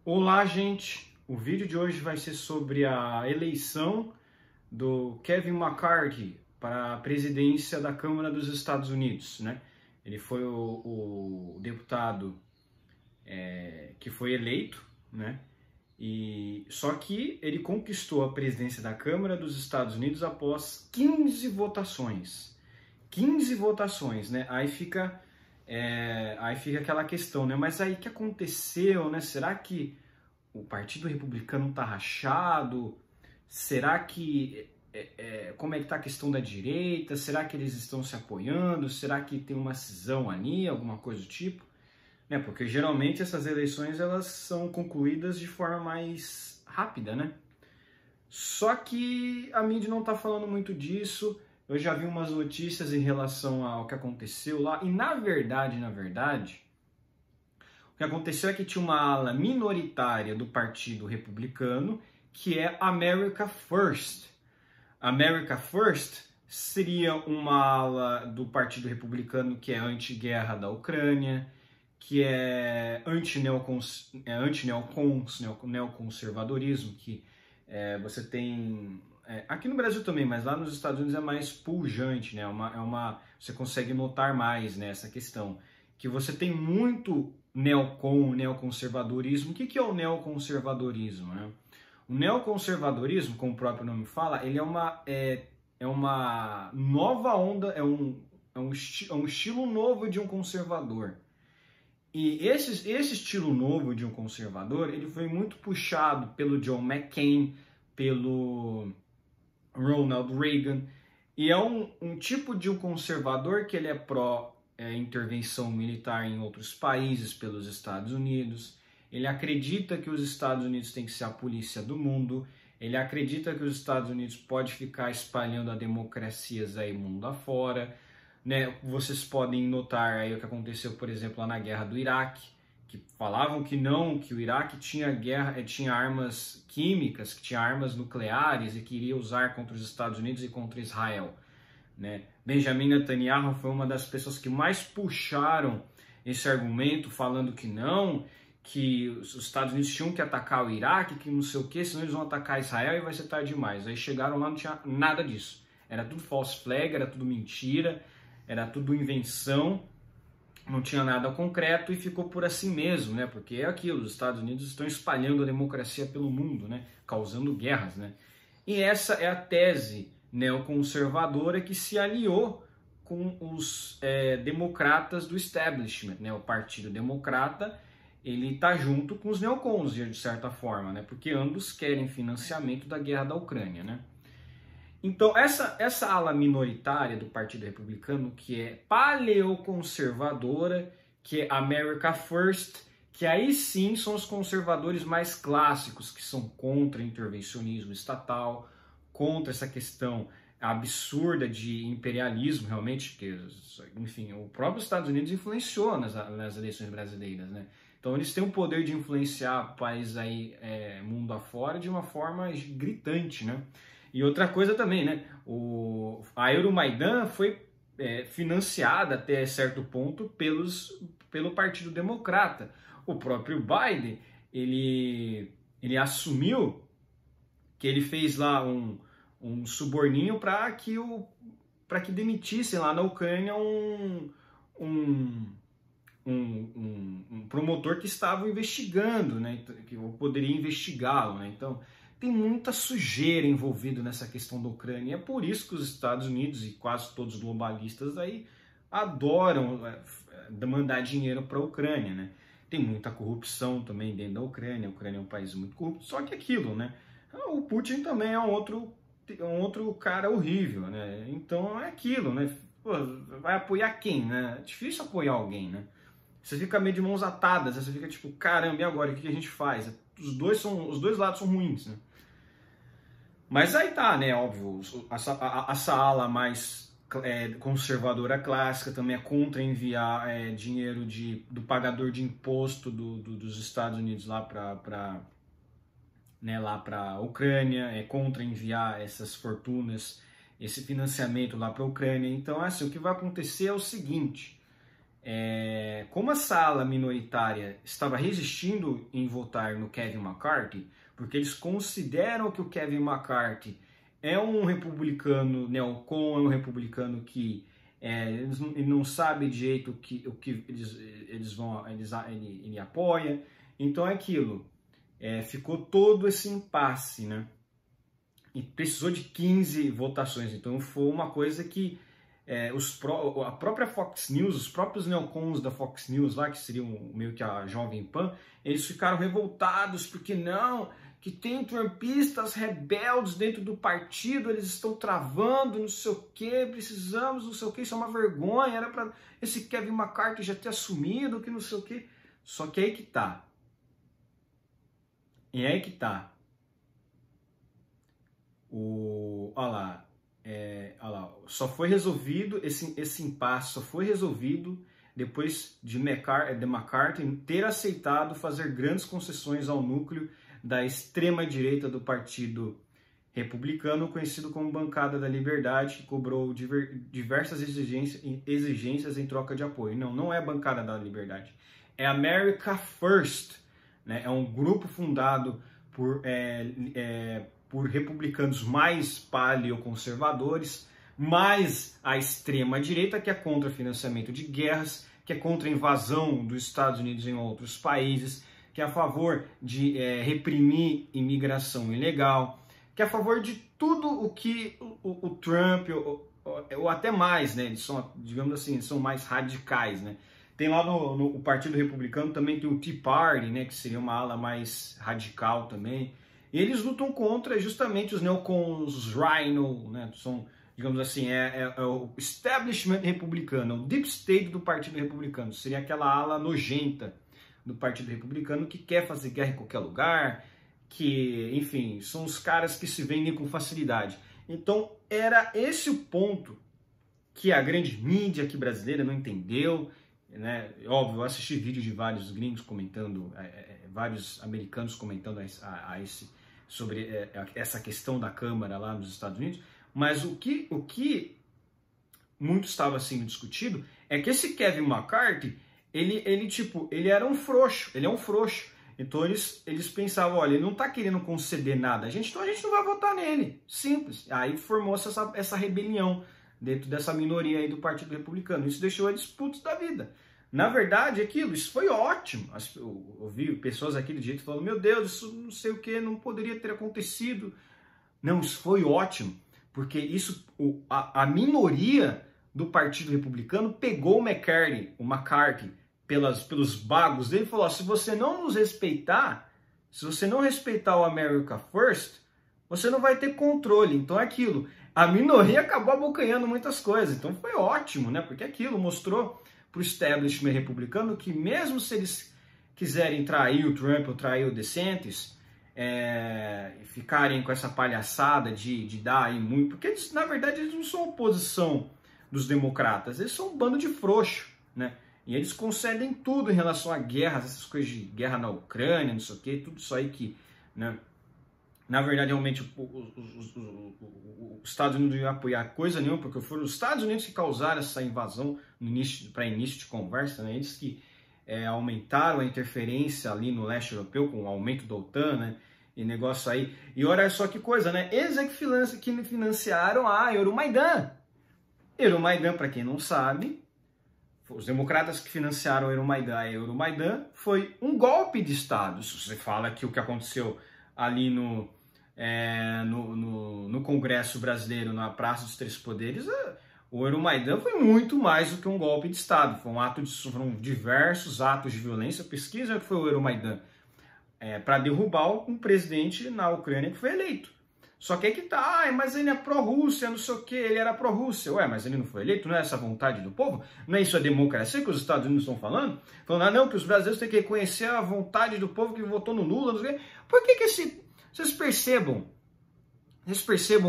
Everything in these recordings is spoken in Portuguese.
Olá, gente! O vídeo de hoje vai ser sobre a eleição do Kevin McCarthy para a presidência da Câmara dos Estados Unidos, né? Ele foi o deputado que foi eleito, né? E só que ele conquistou a presidência da Câmara dos Estados Unidos após 15 votações. 15 votações, né? Aí fica aquela questão, né? Mas aí o que aconteceu, né? Será que o Partido Republicano tá rachado? Será que como é que tá a questão da direita? Será que eles estão se apoiando? Será que tem uma cisão ali, alguma coisa do tipo? Né? Porque geralmente essas eleições elas são concluídas de forma mais rápida, né? Só que a mídia não tá falando muito disso. Eu já vi umas notícias em relação ao que aconteceu lá, e na verdade, o que aconteceu é que tinha uma ala minoritária do Partido Republicano, que é America First. America First seria uma ala do Partido Republicano que é anti-guerra da Ucrânia, que é neoconservadorismo, que você tem aqui no Brasil também, mas lá nos Estados Unidos é mais pujante, né? Você consegue notar mais nessa questão, que você tem muito neoconservadorismo. O que é o neoconservadorismo, né? O neoconservadorismo, como o próprio nome fala, ele é uma nova onda, é um estilo novo de um conservador. E esse estilo novo de um conservador, ele foi muito puxado pelo John McCain, pelo Ronald Reagan, e é um tipo de um conservador que ele é pró intervenção militar em outros países pelos Estados Unidos. Ele acredita que os Estados Unidos têm que ser a polícia do mundo. Ele acredita que os Estados Unidos pode ficar espalhando a democracias aí mundo afora, né? Vocês podem notar aí o que aconteceu, por exemplo, lá na guerra do Iraque, que falavam que não, que o Iraque tinha armas químicas, que tinha armas nucleares e queria usar contra os Estados Unidos e contra Israel, né? Benjamin Netanyahu foi uma das pessoas que mais puxaram esse argumento, falando que não, que os Estados Unidos tinham que atacar o Iraque, que não sei o que, senão eles vão atacar Israel e vai ser tarde demais. Aí chegaram lá, não tinha nada disso. Era tudo false flag, era tudo mentira, era tudo invenção, não tinha nada concreto e ficou por assim mesmo, né? Porque é aquilo, os Estados Unidos estão espalhando a democracia pelo mundo, né? Causando guerras, né? E essa é a tese neoconservadora que se aliou com os democratas do establishment, né? O Partido Democrata, ele está junto com os neocons, de certa forma, né? Porque ambos querem financiamento da guerra da Ucrânia, né? Então, essa ala minoritária do Partido Republicano, que é paleoconservadora, que é America First, que aí sim são os conservadores mais clássicos, que são contra intervencionismo estatal, contra essa questão absurda de imperialismo, realmente, que, enfim, o próprio Estados Unidos influenciou nas eleições brasileiras, né? Então eles têm o poder de influenciar o país aí, mundo afora, de uma forma gritante, né? E outra coisa também, né? A Euromaidan foi financiada até certo ponto pelo Partido Democrata. O próprio Biden, ele assumiu que ele fez lá um suborninho para que demitissem lá na Ucrânia um promotor que estava investigando, né? Que eu poderia investigá-lo, né? Então tem muita sujeira envolvida nessa questão da Ucrânia. É por isso que os Estados Unidos e quase todos os globalistas aí adoram mandar dinheiro para a Ucrânia, né? Tem muita corrupção também dentro da Ucrânia. A Ucrânia é um país muito corrupto. Só que aquilo, né? O Putin também é um outro cara horrível, né? Então é aquilo, né? Pô, vai apoiar quem, né? É difícil apoiar alguém, né? Você fica meio de mãos atadas, você fica tipo, caramba, e agora? O que a gente faz? Os dois lados são ruins, né? Mas aí tá, né, óbvio, essa ala mais conservadora clássica também é contra enviar dinheiro do pagador de imposto dos Estados Unidos lá para a Ucrânia, é contra enviar essas fortunas, esse financiamento lá para a Ucrânia. Então, assim, o que vai acontecer é o seguinte, como essa ala minoritária estava resistindo em votar no Kevin McCarthy, porque eles consideram que o Kevin McCarthy é um republicano neocon, é um republicano que ele não sabe de jeito o que ele apoia. Então é aquilo, ficou todo esse impasse, né? E precisou de 15 votações, então foi uma coisa que a própria Fox News, os próprios neocons da Fox News lá, que seriam meio que a Jovem Pan, eles ficaram revoltados porque não, que tem trumpistas rebeldes dentro do partido, eles estão travando, não sei o que, precisamos, não sei o que, isso é uma vergonha, era para esse Kevin McCarthy já ter assumido, que não sei o que. Só que aí que tá. E aí que tá. Olha lá, só foi resolvido, esse impasse só foi resolvido depois de McCarthy ter aceitado fazer grandes concessões ao núcleo da extrema-direita do Partido Republicano, conhecido como Bancada da Liberdade, que cobrou diversas exigências em troca de apoio. Não é a Bancada da Liberdade, é America First, né? É um grupo fundado por republicanos mais paleoconservadores, mais a extrema-direita, que é contra financiamento de guerras, que é contra a invasão dos Estados Unidos em outros países, que é a favor de reprimir imigração ilegal, que é a favor de tudo o que o Trump, ou até mais, né? Eles são, digamos assim, eles são mais radicais, né? Tem lá no Partido Republicano também tem o Tea Party, né? Que seria uma ala mais radical também. E eles lutam contra justamente os neocons, os Rhino, né? São, digamos assim, o establishment republicano, o deep state do Partido Republicano. Seria aquela ala nojenta do Partido Republicano que quer fazer guerra em qualquer lugar, que, enfim, são os caras que se vendem com facilidade. Então, era esse o ponto que a grande mídia aqui brasileira não entendeu, né? Óbvio, eu assisti vídeo de vários gringos comentando, vários americanos comentando sobre essa questão da Câmara lá nos Estados Unidos, mas o que muito estava sendo discutido é que esse Kevin McCarthy, ele era um frouxo, ele é um frouxo. Então eles pensavam, olha, ele não está querendo conceder nada, então a gente não vai votar nele, simples. Aí formou-se essa rebelião dentro dessa minoria aí do Partido Republicano. Isso deixou a disputa da vida. Na verdade, isso foi ótimo. Eu ouvi pessoas aqui do jeito falando, meu Deus, isso não sei o que, não poderia ter acontecido. Não, isso foi ótimo, porque a minoria do Partido Republicano pegou o McCarthy pelos bagos dele e falou, se você não nos respeitar, se você não respeitar o America First, você não vai ter controle. Então é aquilo. A minoria acabou abocanhando muitas coisas. Então foi ótimo, né? Porque aquilo mostrou para o establishment republicano que mesmo se eles quiserem trair o Trump ou trair o DeSantis, ficarem com essa palhaçada de dar aí muito... Porque eles, na verdade, eles não são oposição dos democratas, eles são um bando de frouxo, né? E eles concedem tudo em relação a guerras, essas coisas de guerra na Ucrânia, não sei o que, tudo isso aí que, né? Na verdade, realmente, os Estados Unidos não iam apoiar coisa nenhuma, porque foram os Estados Unidos que causaram essa invasão para início de conversa, né? Eles que aumentaram a interferência ali no leste europeu com o aumento da OTAN, né? E negócio aí. E olha só que coisa, né? Eles é que financiaram a Euromaidan. Euromaidan, para quem não sabe, os democratas que financiaram a Euromaidan foi um golpe de Estado. Se você fala que o que aconteceu ali no Congresso Brasileiro, na Praça dos Três Poderes, o Euromaidan foi muito mais do que um golpe de Estado. Foram diversos atos de violência. Pesquisa o que foi o Euromaidan para derrubar um presidente na Ucrânia que foi eleito. Só que aí que tá, mas ele é pró-Rússia, não sei o que, ele era pró-Rússia. Ué, mas ele não foi eleito, não é essa vontade do povo? Não é isso a democracia que os Estados Unidos estão falando? Falando, não, que os brasileiros têm que reconhecer a vontade do povo que votou no Lula, não sei o quê. Por que vocês percebam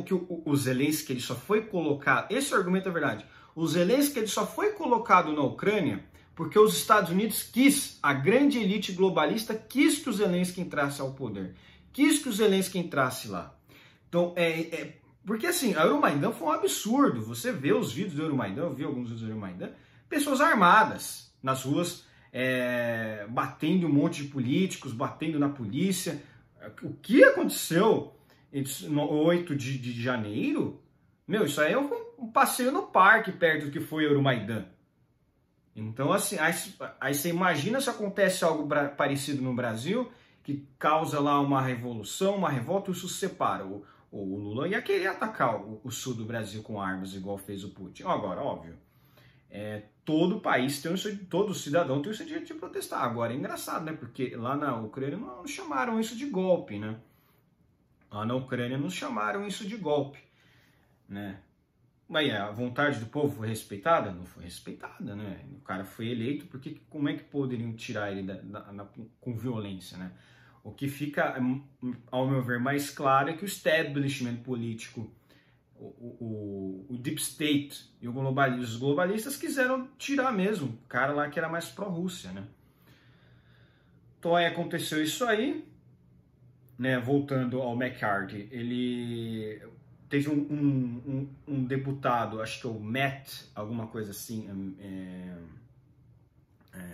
que o Zelensky, ele só foi colocado, esse argumento é verdade, o Zelensky, ele só foi colocado na Ucrânia porque os Estados Unidos a grande elite globalista quis que o Zelensky entrasse ao poder, quis que o Zelensky entrasse lá. Então, porque assim, a Euromaidan foi um absurdo. Você vê os vídeos do Euromaidan, eu vi alguns vídeos do Euromaidan. pessoas armadas nas ruas, batendo um monte de políticos, batendo na polícia. O que aconteceu no 8 de janeiro, meu, isso aí é um passeio no parque perto do que foi Euromaidan. Então, assim, aí você imagina se acontece algo parecido no Brasil, que causa lá uma revolução, uma revolta, isso separa. O Lula ia querer atacar o sul do Brasil com armas, igual fez o Putin. Agora, óbvio, todo país tem todo cidadão tem o seu direito de protestar. Agora, é engraçado, né? Porque lá na Ucrânia não chamaram isso de golpe, né? Lá na Ucrânia não chamaram isso de golpe, né? Mas a vontade do povo foi respeitada? Não foi respeitada, né? O cara foi eleito, porque como é que poderiam tirar ele com violência, né? O que fica, ao meu ver, mais claro é que o establishment político, o deep state e os globalistas quiseram tirar mesmo o cara lá que era mais pró-Rússia, né? Então aí aconteceu isso aí, né? Voltando ao McCarthy, ele teve um deputado, acho que é o Matt, alguma coisa assim,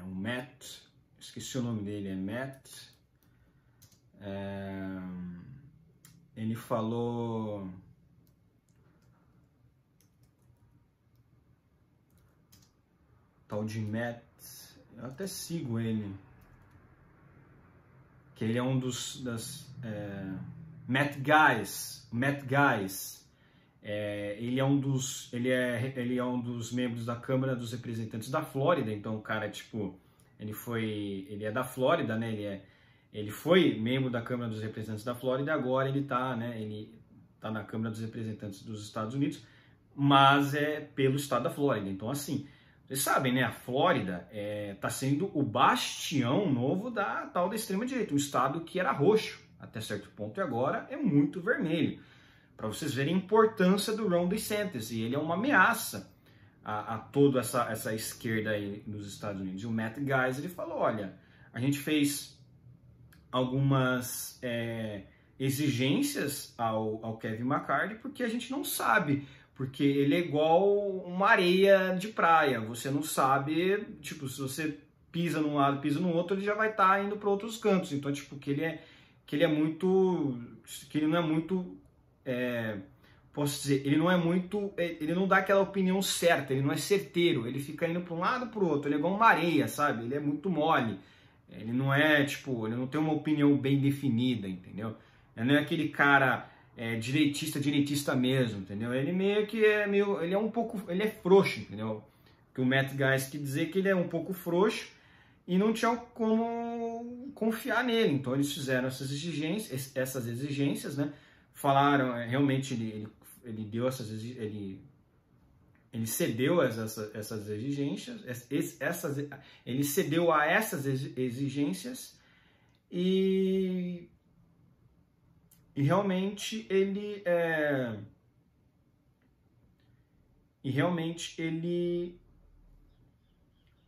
o Matt, esqueci o nome dele, Matt, ele falou, tal de Matt, eu até sigo ele, que ele é um Matt Gaetz, ele é um dos membros da Câmara dos Representantes da Flórida. Então o cara, tipo, ele é da Flórida, né? Ele foi membro da Câmara dos Representantes da Flórida, agora ele tá na Câmara dos Representantes dos Estados Unidos, mas é pelo estado da Flórida. Então, assim, vocês sabem, né? A Flórida tá sendo o bastião novo da tal da extrema-direita, um estado que era roxo até certo ponto e agora é muito vermelho. Para vocês verem a importância do Ron DeSantis, e ele é uma ameaça a toda essa esquerda aí nos Estados Unidos. E o Matt Gaetz, ele falou, olha, a gente fez algumas exigências ao Kevin McCarthy porque a gente não sabe, porque ele é igual uma areia de praia, você não sabe, tipo, se você pisa num lado, pisa no outro, ele já vai estar indo para outros cantos. Então, tipo, que ele não é muito, posso dizer, ele não dá aquela opinião certa, ele não é certeiro, ele fica indo para um lado para o outro, ele é igual uma areia, sabe? Ele é muito mole, ele não é, tipo, ele não tem uma opinião bem definida, entendeu? Ele não é aquele cara direitista mesmo, entendeu? Ele meio que ele é frouxo, entendeu? Que o Matt Gaetz quer dizer que ele é um pouco frouxo e não tinha como confiar nele. Então eles fizeram essas exigências, né? Falaram, realmente ele deu ele cedeu essas exigências, ele cedeu a essas exigências e realmente ele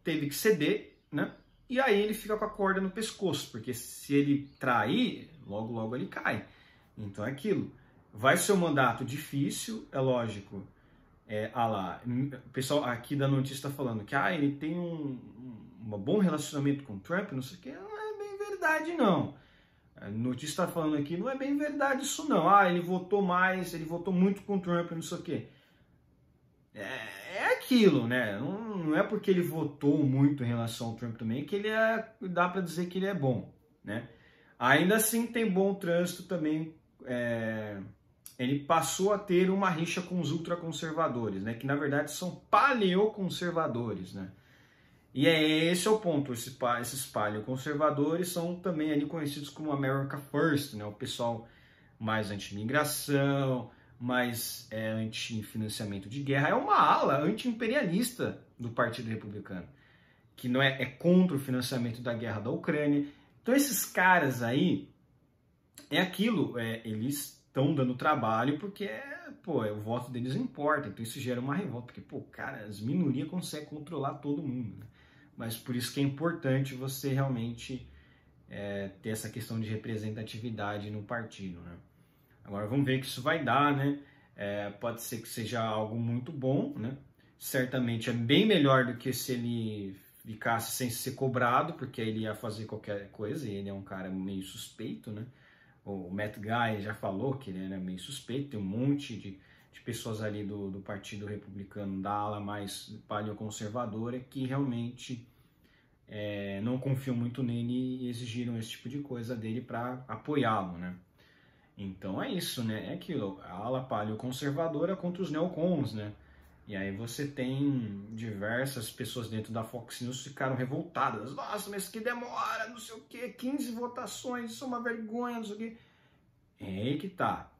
teve que ceder, né? E aí ele fica com a corda no pescoço, porque se ele trair, logo logo ele cai. Então é aquilo. Vai ser um mandato difícil, é lógico. O pessoal aqui da notícia está falando que ele tem um bom relacionamento com o Trump, não sei o que. Não é bem verdade, não. A notícia está falando aqui, não é bem verdade isso, não. Ele votou muito com o Trump, não sei o que. É aquilo, né? Não é porque ele votou muito em relação ao Trump também que dá para dizer que ele é bom, né? Ainda assim tem bom trânsito também. Ele passou a ter uma rixa com os ultraconservadores, né? Que na verdade são paleoconservadores, né? E esse é o ponto. Esses paleoconservadores são também ali conhecidos como America First, né? O pessoal mais anti-imigração, mais anti-financiamento de guerra. É uma ala anti-imperialista do Partido Republicano, que não é contra o financiamento da guerra da Ucrânia. Então esses caras aí, aquilo, eles estão dando trabalho porque o voto deles importa, então isso gera uma revolta, porque, cara, as minorias conseguem controlar todo mundo, né? Mas por isso que é importante você realmente ter essa questão de representatividade no partido, né? Agora vamos ver o que isso vai dar, né? Pode ser que seja algo muito bom, né? certamente é bem melhor do que se ele ficasse sem ser cobrado, porque aí ele ia fazer qualquer coisa, e ele é um cara meio suspeito, né? O Matt Guy já falou que ele era meio suspeito, tem um monte de pessoas ali do Partido Republicano, da ala mais paleoconservadora, que realmente não confiam muito nele e exigiram esse tipo de coisa dele para apoiá-lo, né? Então é isso, né? É aquilo, a ala paleoconservadora contra os neocons, né? E aí você tem diversas pessoas dentro da Fox News que ficaram revoltadas. Nossa, mas que demora, não sei o quê, 15 votações, isso é uma vergonha, não sei o quê. É aí que tá.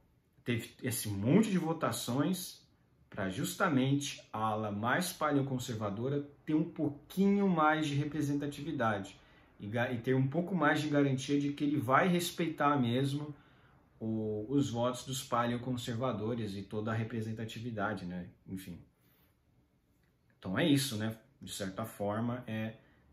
Teve esse monte de votações para justamente a ala mais paleoconservadora ter um pouquinho mais de representatividade e ter um pouco mais de garantia de que ele vai respeitar mesmo os votos dos paleoconservadores e toda a representatividade, né? Enfim. Então é isso, né? De certa forma,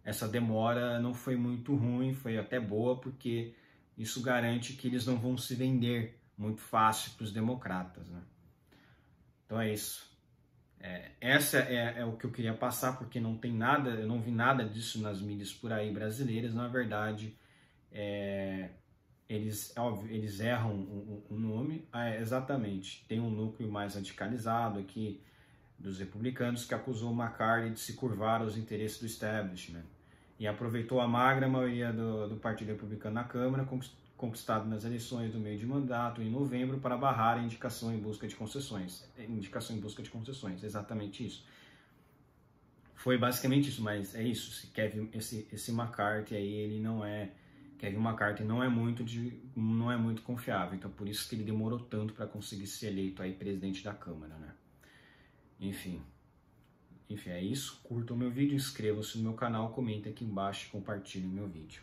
essa demora não foi muito ruim, foi até boa, porque isso garante que eles não vão se vender muito fácil para os democratas, né? Então é isso. Essa é o que eu queria passar, porque não tem nada, eu não vi nada disso nas mídias por aí brasileiras. Na verdade, eles erram o nome. Exatamente, tem um núcleo mais radicalizado aqui dos republicanos que acusou McCarthy de se curvar aos interesses do establishment e aproveitou a magra maioria do Partido Republicano na Câmara, conquistado nas eleições do meio de mandato em novembro, para barrar a indicação em busca de concessões. Exatamente isso. Foi basicamente isso, mas é isso. Esse McCarthy aí, ele não é... Kevin McCarthy não é muito confiável, então por isso que ele demorou tanto para conseguir ser eleito aí presidente da Câmara, né? Enfim, é isso. Curtam o meu vídeo, inscrevam-se no meu canal, comentem aqui embaixo e compartilhem o meu vídeo.